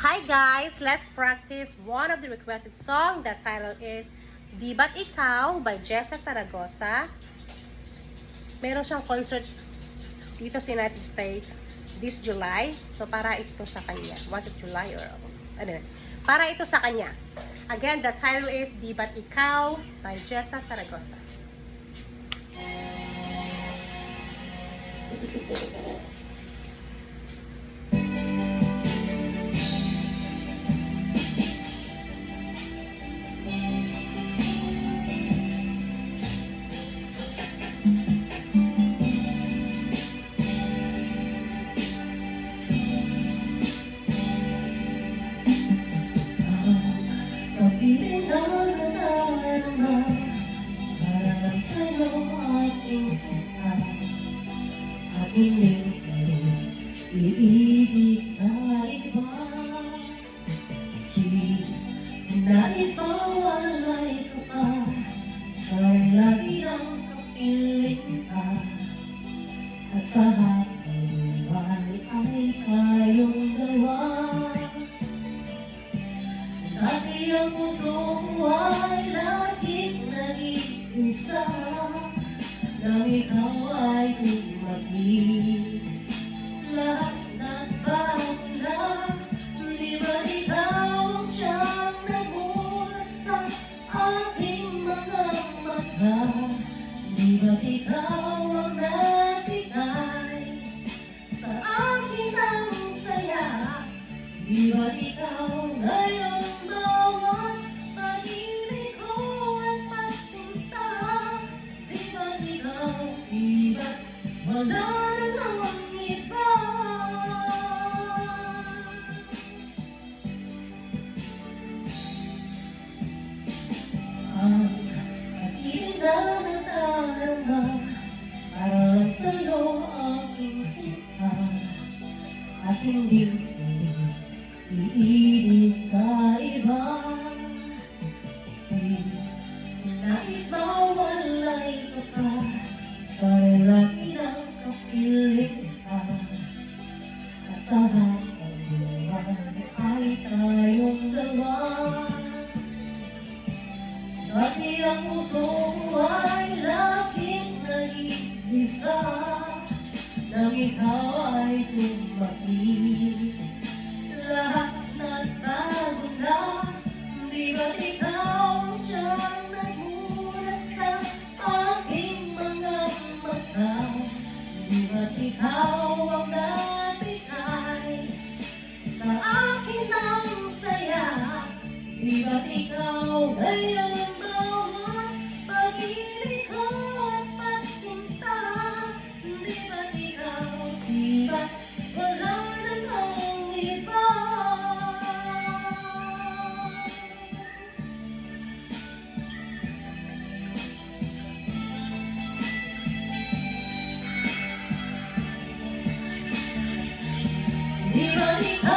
Hi guys! Let's practice one of the requested song. The title is Di Ba't Ikaw by Jessa Saragosa. Meron siyang concert dito sa United States this July. So para ito sa kanya. Was it July or ano? Para ito sa kanya. Again, the title is Di Ba't Ikaw by Jessa Saragosa. Pag-ibig na nadarama para sa'yo aking sinta at hindi iibig sa iba. Di nais mawalay ko pa sa lagi ng kapiling ka at sa habang buhay ay tayong dalawa. Dati ang puso ko ay laging nag-iisa nang ikaw ay dumating. Lahat nagbago na, di ba ikaw ang siyang nagulat sa aking mga mata? Di ba ikaw ang nagbigay sa akin ang saya? Di ba ikaw ngayon bawat pag-ibig ko at pagsinta? Di ba ikaw, di ba wala na ng iba? Ang pag-ibig na nadarama para sa'yo aking sinta at hindi iibig sa iba. Di nais mawalay ka pa sa laki ng kapiling ka at sa habang buhay ay tayong dalawa. Dati ang puso ko ay laging nag-iisa nang ikaw ay dumating. Lahat nagbago na, di ba't ikaw siyang nagulat sa aking mga mata? Di ba't ikaw ang nagbigay sa akin ang saya? Di ba't ikaw ngayon bawat pag-ibig ko at pagsinta? Di ba't ikaw, di ba't wala na ng iba? Di ba ikaw